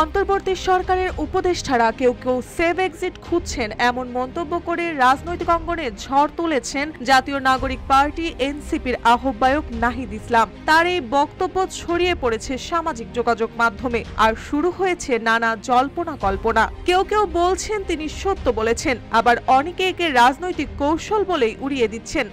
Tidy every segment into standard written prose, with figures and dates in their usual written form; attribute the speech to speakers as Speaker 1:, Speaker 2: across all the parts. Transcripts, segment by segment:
Speaker 1: অন্তর্বর্তী সরকারের উপদেষ্টারা কেউ কেউ সেভ এক্সিট খুঁজছেন এমন মন্তব্য করে রাজনৈতিক অঙ্গনে ঝড় তুলেছেন জাতীয় নাগরিক পার্টি এনসিপির আহ্বায়ক নাহিদ ইসলাম। তার এই বক্তব্য ছড়িয়ে পড়েছে সামাজিক যোগাযোগ মাধ্যমে আর শুরু হয়েছে নানা জল্পনা কল্পনা। কেউ কেউ বলছেন তিনি সত্য বলেছেন, আবার অনেকে একে রাজনৈতিক কৌশল বলেই উড়িয়ে দিচ্ছেন।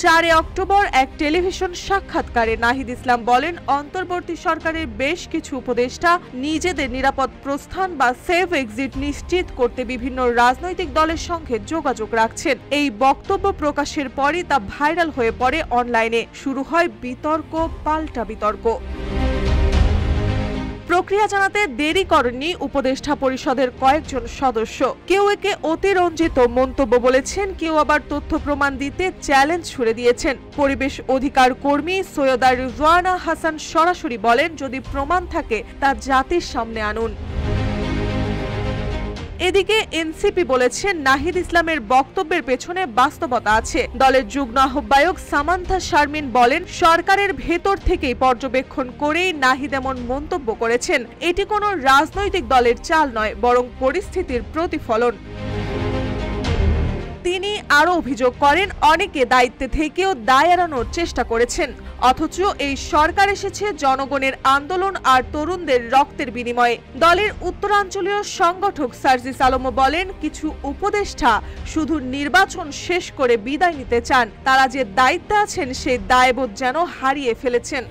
Speaker 1: 4 অক্টোবর এক টেলিভিশন সাক্ষাৎকারে নাহিদ ইসলাম বলেন, অন্তর্বর্তী সরকারের বেশ কিছু উপদেষ্টা নিজেদের নিরাপদ প্রস্থান বা সেফ এক্সিট নিশ্চিত করতে বিভিন্ন রাজনৈতিক দলের সঙ্গে যোগাযোগ রাখছেন। এই বক্তব্য প্রকাশের পরই তা ভাইরাল হয়ে পড়ে অনলাইনে। শুরু হয় বিতর্ক পাল্টা বিতর্ক। প্রক্রিয়া জানাতে দেরি করেননি উপদেষ্টা পরিষদের কয়েকজন সদস্য। কেউ একে অতিরঞ্জিত মন্তব্য বলেছেন, কেউ আবার তথ্য প্রমাণ দিতে চ্যালেঞ্জ ছুড়ে দিয়েছেন। পরিবেশ অধিকার কর্মী সৈয়দা রিজওয়ানা হাসান সরাসরি বলেন, যদি প্রমাণ থাকে তা জাতির সামনে আনুন। এদিকে এনসিপি বলেছে, নাহিদ ইসলামের বক্তব্যের পেছনে বাস্তবতা আছে। দলের যুগ্ম আহ্বায়ক সামান্থা শারমিন বলেন, সরকারের ভেতর থেকেই পর্যবেক্ষণ করেই নাহিদ এমন মন্তব্য করেছেন। এটি কোনো রাজনৈতিক দলের চাল নয়, বরং পরিস্থিতির প্রতিফলন। তিনি আরো অভিযোগ করেন, অনেকে দায়িত্বে থেকেও দায় এড়ানোর চেষ্টা করেছেন, অথচ এই সরকার এসেছে জনগণের আন্দোলন আর তরুণদের রক্তের বিনিময়ে। দলের উত্তরাঞ্চলীয় সংগঠক সার্জিস আলমও বলেন, কিছু উপদেষ্টা শুধু নির্বাচন শেষ করে বিদায় নিতে চান। তারা যে দায়িত্বে আছেন সেই দায়বোধ যেন হারিয়ে ফেলেছেন।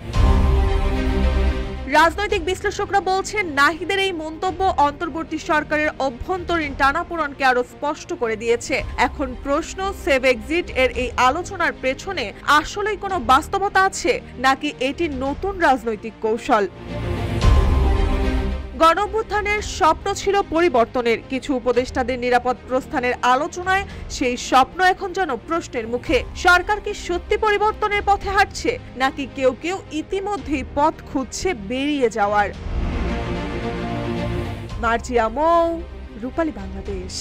Speaker 1: রাজনৈতিক বিশ্লেষকরা বলছেন, নাহিদের এই মন্তব্য অন্তর্বর্তী সরকারের অভ্যন্তরীণ টানাপোড়েনকে আরো স্পষ্ট করে দিয়েছে। এখন প্রশ্ন, সেভ এক্সিট এর এই আলোচনার পেছনে আসলেই কোনো বাস্তবতা আছে নাকি এটি নতুন রাজনৈতিক কৌশল? গণঅভ্যুত্থানের স্বপ্ন ছিল পরিবর্তনের। কিছু উপদেষ্টাদের নিরাপদ প্রস্থানের আলোচনায় সেই স্বপ্ন এখন যেন প্রশ্নের মুখে। সরকার কি সত্যি পরিবর্তনের পথে হাঁটছে, নাকি কেউ কেউ ইতিমধ্যেই পথ খুঁজছে বেরিয়ে যাওয়ার? মার্জিয়া মৌ, রূপালী বাংলাদেশ।